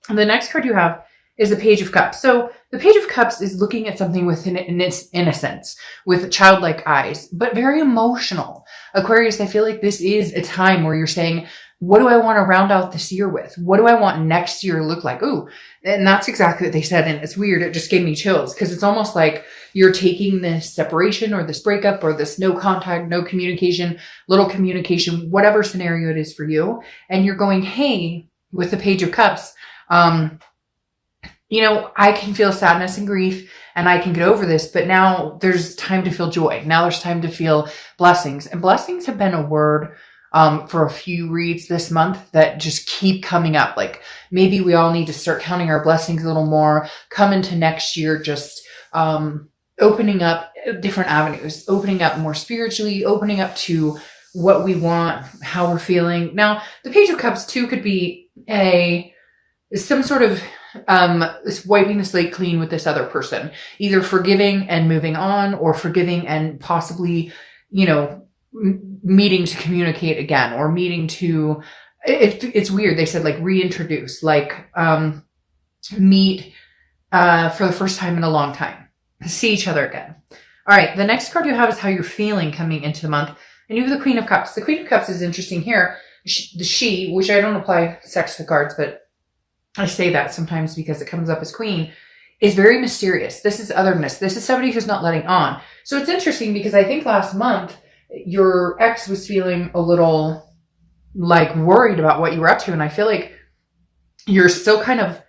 The next card you have is the Page of Cups. So the Page of Cups is looking at something with an innocence, with childlike eyes, but very emotional. Aquarius, I feel like this is a time where you're saying, what do I want to round out this year with? What do I want next year to look like? Ooh, and that's exactly what they said. And it's weird. It just gave me chills because it's almost like you're taking this separation or this breakup or this no contact, no communication, little communication, whatever scenario it is for you. And you're going, hey, with the Page of Cups, I can feel sadness and grief and I can get over this, but now there's time to feel joy. Now there's time to feel blessings. And blessings have been a word for a few reads this month that just keep coming up. Like maybe we all need to start counting our blessings a little more, come into next year, just opening up different avenues, opening up more spiritually, opening up to what we want, how we're feeling. Now, the Page of Cups too could be some sort of wiping the slate clean with this other person, either forgiving and moving on or forgiving and possibly, meeting to communicate again or meeting to, it's weird. They said like reintroduce, like, meet, for the first time in a long time, see each other again. All right. The next card you have is how you're feeling coming into the month. And you have the Queen of Cups. The Queen of Cups is interesting here. She, which I don't apply sex to cards, but I say that sometimes because it comes up as queen, is very mysterious. This is otherness. This is somebody who's not letting on. So it's interesting because I think last month your ex was feeling a little like worried about what you were up to. And I feel like you're still kind of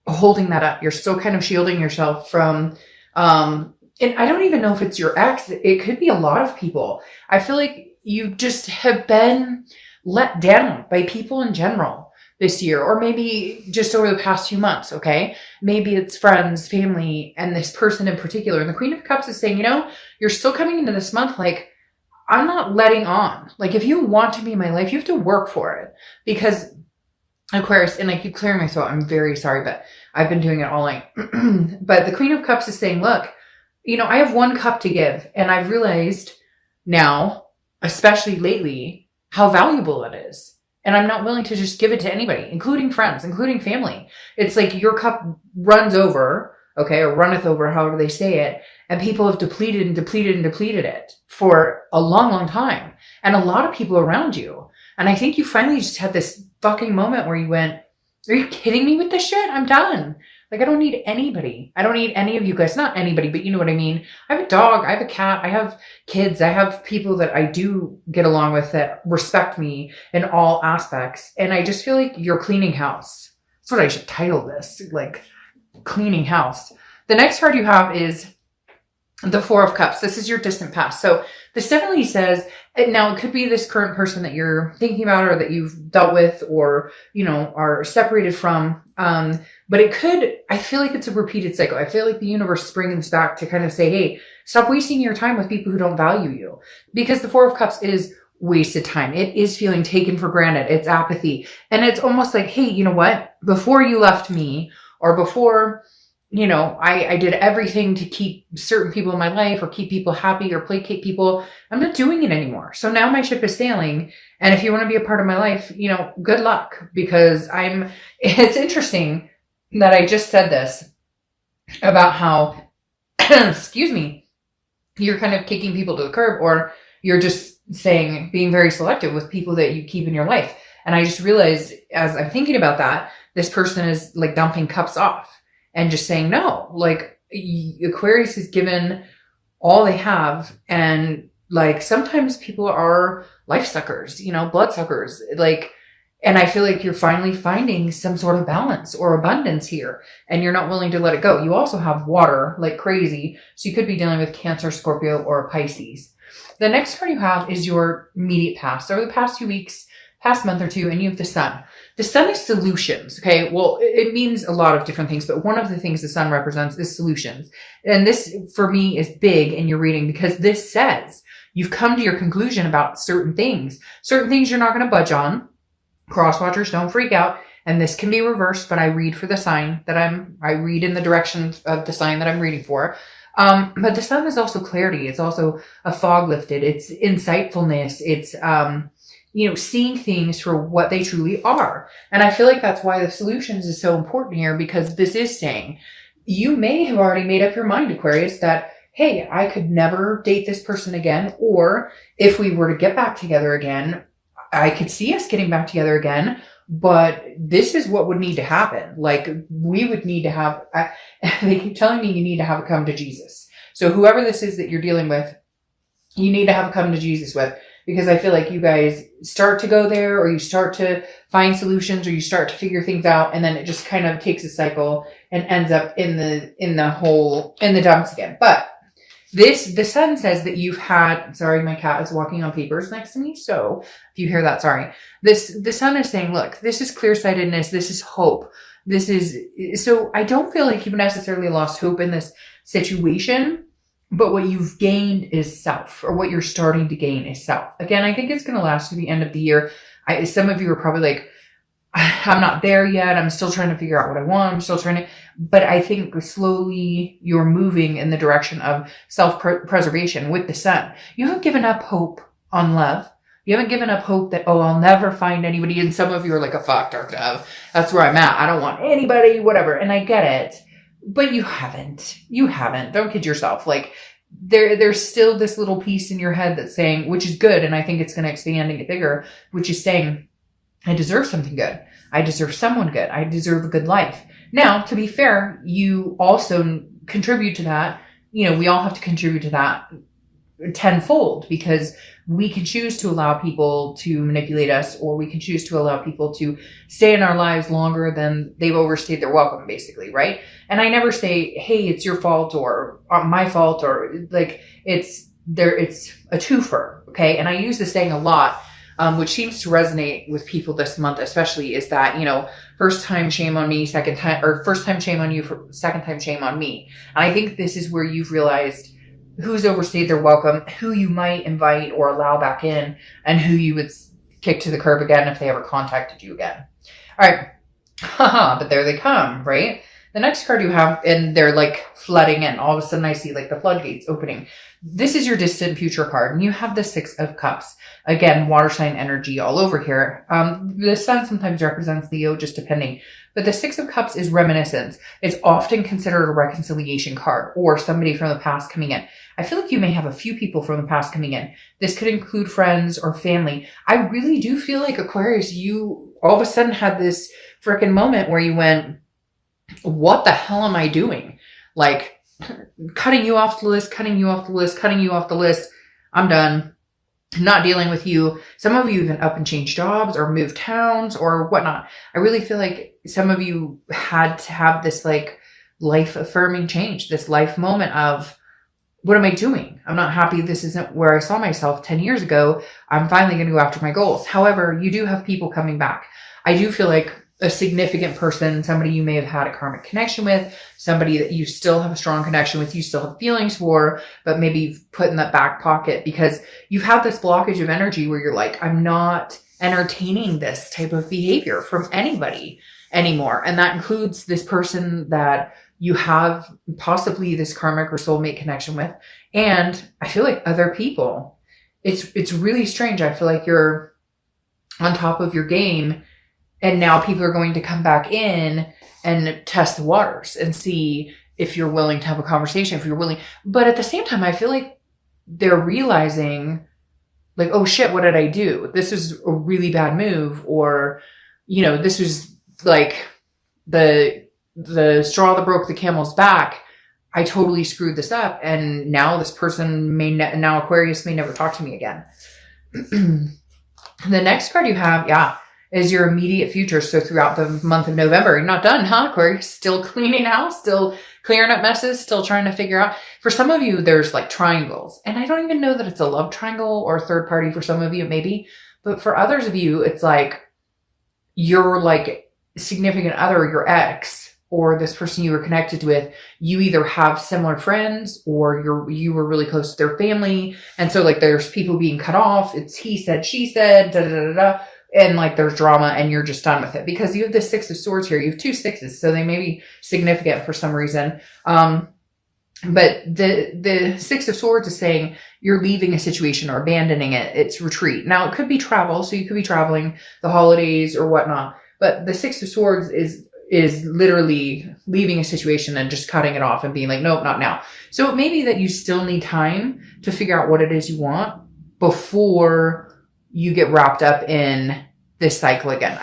holding that up. You're still kind of shielding yourself from, and I don't even know if it's your ex. It could be a lot of people. I feel like you just have been let down by people in general this year, or maybe just over the past few months. Okay. Maybe it's friends, family, and this person in particular. And the Queen of Cups is saying, you're still coming into this month. Like, I'm not letting on. Like, if you want to be in my life, you have to work for it, because Aquarius, and I keep clearing my throat. I'm very sorry, but I've been doing it all night. But the Queen of Cups is saying, look, I have one cup to give. And I've realized now, especially lately, how valuable it is. And I'm not willing to just give it to anybody, including friends, including family. It's like your cup runs over, okay, or runneth over, however they say it. And people have depleted and depleted and depleted it for a long, long time. And a lot of people around you. And I think you finally just had this fucking moment where you went, are you kidding me with this shit? I'm done. Like, I don't need anybody. I don't need any of you guys. Not anybody, but you know what I mean? I have a dog. I have a cat. I have kids. I have people that I do get along with that respect me in all aspects. And I just feel like you're cleaning house. That's what I should title this, like cleaning house. The next card you have is the Four of Cups. This is your distant past. So this definitely says, now it could be this current person that you're thinking about or that you've dealt with or, are separated from. But it could, I feel like it's a repeated cycle. I feel like the universe is bringing this back to kind of say, hey, stop wasting your time with people who don't value you, because the Four of Cups is wasted time. It is feeling taken for granted. It's apathy. And it's almost like, hey, you know what? Before you left me, or before, I did everything to keep certain people in my life or keep people happy or placate people. I'm not doing it anymore. So now my ship is sailing. And if you want to be a part of my life, good luck, because it's interesting that I just said this about how, excuse me, you're kind of kicking people to the curb, or you're just saying, being very selective with people that you keep in your life. And I just realized as I'm thinking about that, this person is like dumping cups off. And just saying no, like Aquarius is given all they have. And like, sometimes people are life suckers, blood suckers. And I feel like you're finally finding some sort of balance or abundance here, and you're not willing to let it go. You also have water like crazy. So you could be dealing with Cancer, Scorpio, or Pisces. The next card you have is your immediate past. Over the past few weeks, past month or two, and you have the Sun. The Sun is solutions. Okay. Well, it means a lot of different things, but one of the things the Sun represents is solutions. And this for me is big in your reading, because this says you've come to your conclusion about certain things you're not going to budge on. Cross watchers, don't freak out. And this can be reversed, but I read for the sign that I read in the direction of the sign that I'm reading for. But the Sun is also clarity. It's also a fog lifted. It's insightfulness. It's, seeing things for what they truly are. And I feel like that's why the solutions is so important here, because this is saying you may have already made up your mind, Aquarius, that, hey, I could never date this person again. Or if we were to get back together again, I could see us getting back together again, but this is what would need to happen. Like, we would need to have, they keep telling me you need to have a come to Jesus. So whoever this is that you're dealing with, you need to have a come to Jesus with, because I feel like you guys start to go there, or you start to find solutions, or you start to figure things out, and then it just kind of takes a cycle and ends up in the dumps again. But the sun says that you've had, sorry, my cat is walking on papers next to me. So if you hear that, sorry. The sun is saying, look, this is clear-sightedness. This is hope. So I don't feel like you've necessarily lost hope in this situation, but what you've gained is self, or what you're starting to gain is self. Again, I think it's going to last to the end of the year. Some of you are probably like, I'm not there yet. I'm still trying to figure out what I want. I'm still trying to, but I think slowly you're moving in the direction of self-preservation with the sun. You haven't given up hope on love. You haven't given up hope that, oh, I'll never find anybody. And some of you are like, a fuck, dark dove. That's where I'm at. I don't want anybody, whatever. And I get it, but you haven't. Don't kid yourself. Like, there's still this little piece in your head that's saying, which is good. And I think it's going to expand and get bigger, which is saying, I deserve something good. I deserve someone good. I deserve a good life. Now, to be fair, you also contribute to that. We all have to contribute to that tenfold, because we can choose to allow people to manipulate us, or we can choose to allow people to stay in our lives longer than they've overstayed their welcome, basically, right? And I never say, hey, it's your fault or my fault, or like it's a twofer, okay? And I use this saying a lot, which seems to resonate with people this month, especially, is that, first time shame on me, first time shame on you, second time shame on me. And I think this is where you've realized who's overstayed their welcome, who you might invite or allow back in, and who you would kick to the curb again if they ever contacted you again. All right. But there they come, right? The next card you have, and they're like flooding in. All of a sudden I see like the floodgates opening. This is your distant future card, and you have the Six of Cups. Again, water sign energy all over here. The sun sometimes represents Leo, just depending. But the Six of Cups is reminiscence. It's often considered a reconciliation card, or somebody from the past coming in. I feel like you may have a few people from the past coming in. This could include friends or family. I really do feel like, Aquarius, you all of a sudden had this freaking moment where you went, what the hell am I doing? Like, cutting you off the list. I'm done. I'm not dealing with you. Some of you even up and changed jobs or moved towns or whatnot. I really feel like some of you had to have this like life affirming change, this life moment of, what am I doing? I'm not happy. This isn't where I saw myself 10 years ago. I'm finally going to go after my goals. However, you do have people coming back. I do feel like a significant person, somebody you may have had a karmic connection with, somebody that you still have a strong connection with, you still have feelings for, but maybe you've put in that back pocket because you've had this blockage of energy where you're like, I'm not entertaining this type of behavior from anybody anymore. And that includes this person that you have possibly this karmic or soulmate connection with. And I feel like other people, it's really strange. I feel like you're on top of your game, and now people are going to come back in and test the waters and see if you're willing to have a conversation, if you're willing. But at the same time, I feel like they're realizing like, oh shit, what did I do? This is a really bad move. Or, this was like the straw that broke the camel's back. I totally screwed this up. And now this person now Aquarius may never talk to me again. The next card you have, is your immediate future. So throughout the month of November, you're not done, huh, Aquarius? Still cleaning house, still clearing up messes, still trying to figure out. For some of you, there's like triangles. And I don't even know that it's a love triangle or a third party. For some of you, maybe. But for others of you, it's like your like significant other, your ex, or this person you were connected with, you either have similar friends or you were really close to their family. And so like there's people being cut off. It's he said, she said, da da da da. And like there's drama and you're just done with it because you have the Six of Swords here. You have two sixes. So they may be significant for some reason. But the Six of Swords is saying you're leaving a situation or abandoning it. It's retreat. Now, it could be travel. So you could be traveling the holidays or whatnot. But the Six of Swords is literally leaving a situation and just cutting it off and being like, nope, not now. So it may be that you still need time to figure out what it is you want before you get wrapped up in this cycle again.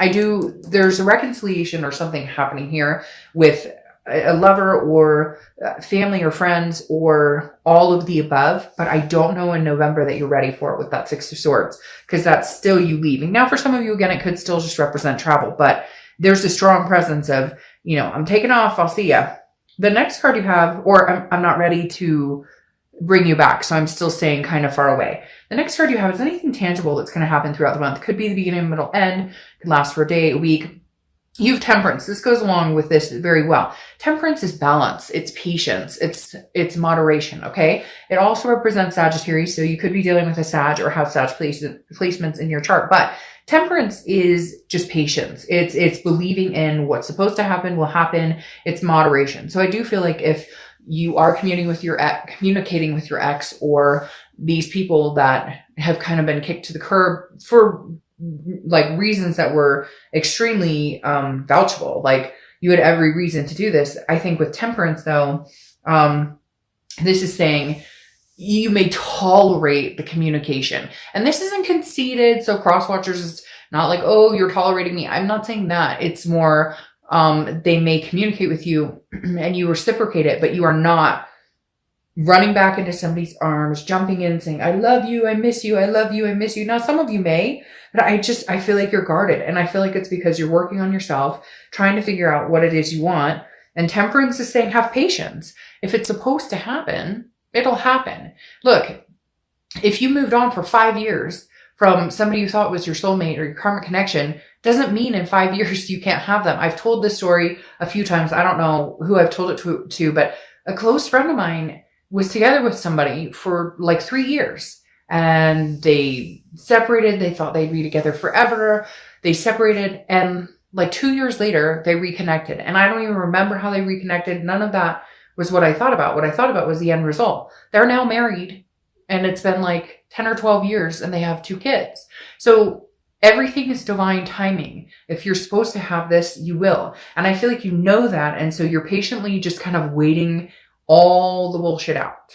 There's a reconciliation or something happening here with a lover or family or friends or all of the above, but I don't know in November that you're ready for it with that Six of Swords, because that's still you leaving. Now, for some of you, again, it could still just represent travel, but there's a strong presence of, I'm taking off, I'll see ya. The next card you have, or I'm not ready to bring you back, so I'm still staying kind of far away. The next card you have is anything tangible that's going to happen throughout the month. Could be the beginning, middle, end, could last for a day, a week. You have Temperance. This goes along with this very well. Temperance is balance. It's patience. It's moderation. Okay. It also represents Sagittarius. So you could be dealing with a Sag or have Sag placements in your chart, but Temperance is just patience. It's believing in what's supposed to happen will happen. It's moderation. So I do feel like if you are communicating with your ex or these people that have kind of been kicked to the curb for like reasons that were extremely vouchable, like you had every reason to do this. I think with Temperance though, this is saying you may tolerate the communication, and this isn't conceited. So cross watchers, it's not like, oh, you're tolerating me. I'm not saying that. It's more, they may communicate with you and you reciprocate it, but you are not running back into somebody's arms, jumping in saying, I love you, I miss you, I love you, I miss you. Now, some of you may, but I feel like you're guarded. And I feel like it's because you're working on yourself, trying to figure out what it is you want. And Temperance is saying, have patience. If it's supposed to happen, it'll happen. Look, if you moved on for 5 years from somebody you thought was your soulmate or your karmic connection, doesn't mean in 5 years you can't have them. I've told this story a few times. I don't know who I've told it to, but a close friend of mine was together with somebody for like 3 years, and they separated. They thought they'd be together forever. They separated, and like 2 years later, they reconnected. And I don't even remember how they reconnected. None of that was what I thought about. What I thought about was the end result. They're now married, and it's been like 10 or 12 years, and they have 2 kids. So everything is divine timing. If you're supposed to have this, you will. And I feel like you know that. And so you're patiently just kind of waiting all the bullshit out.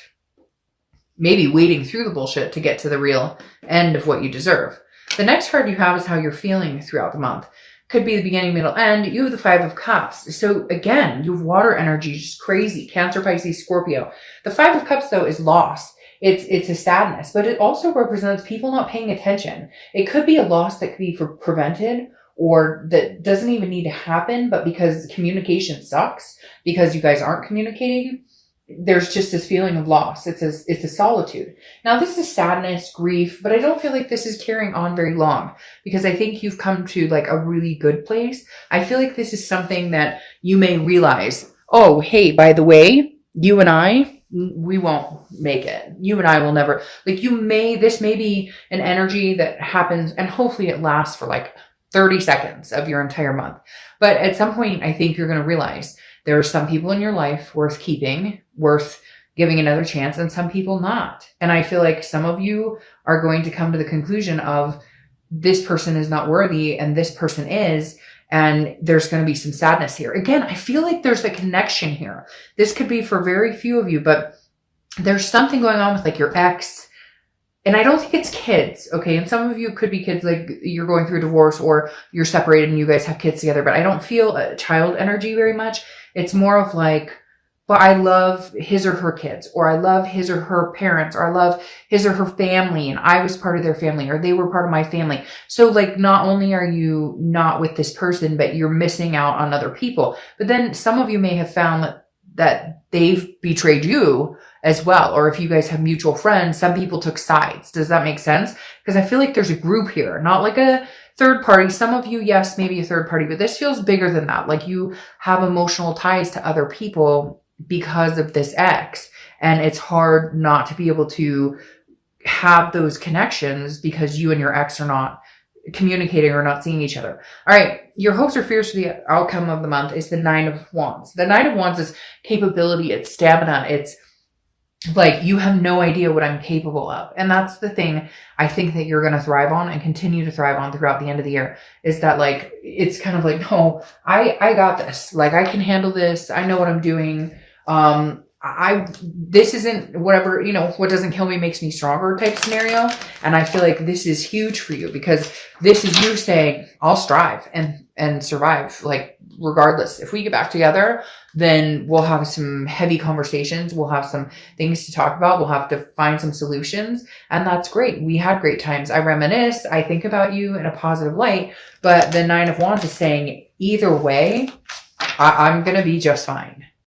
Maybe wading through the bullshit to get to the real end of what you deserve. The next card you have is how you're feeling throughout the month. Could be the beginning, middle, end. You have the Five of Cups. So again, you have water energy, just crazy. Cancer, Pisces, Scorpio. The Five of Cups though is loss. It's a sadness, but it also represents people not paying attention. It could be a loss that could be prevented, or that doesn't even need to happen, but because communication sucks, because you guys aren't communicating, there's just this feeling of loss. It's a solitude. Now, this is sadness, grief, but I don't feel like this is carrying on very long, because I think you've come to like a really good place. I feel like this is something that you may realize, oh, hey, by the way, you and I, we won't make it. You and I will never, like this may be an energy that happens, and hopefully it lasts for like 30 seconds of your entire month. But at some point, I think you're going to realize there are some people in your life worth keeping, worth giving another chance, and some people not. And I feel like some of you are going to come to the conclusion of this person is not worthy and this person is, and there's going to be some sadness here. Again, I feel like there's a connection here. This could be for very few of you, but there's something going on with like your ex. And I don't think it's kids, okay? And some of you could be kids, like you're going through a divorce or you're separated and you guys have kids together, but I don't feel a child energy very much. It's more of like, but I love his or her kids, or I love his or her parents, or I love his or her family, and I was part of their family, or they were part of my family. So like, not only are you not with this person, but you're missing out on other people. But then some of you may have found that they've betrayed you as well. Or if you guys have mutual friends, some people took sides. Does that make sense? Because I feel like there's a group here, not like a third party. Some of you, yes, maybe a third party, but this feels bigger than that. Like you have emotional ties to other people because of this ex, and it's hard not to be able to have those connections because you and your ex are not communicating or not seeing each other. All right. Your hopes or fears for the outcome of the month is the Nine of Wands. The Nine of Wands is capability. It's stamina. It's like, you have no idea what I'm capable of. And that's the thing I think that you're going to thrive on and continue to thrive on throughout the end of the year, is that like, it's kind of like, no, I got this. Like, I can handle this. I know what I'm doing. This isn't whatever, you know, what doesn't kill me makes me stronger type scenario. And I feel like this is huge for you, because this is you saying, I'll strive and survive. Like, regardless, if we get back together, then we'll have some heavy conversations. We'll have some things to talk about. We'll have to find some solutions. And that's great. We had great times. I reminisce. I think about you in a positive light. But the 9 of Wands is saying, either way, I'm going to be just fine.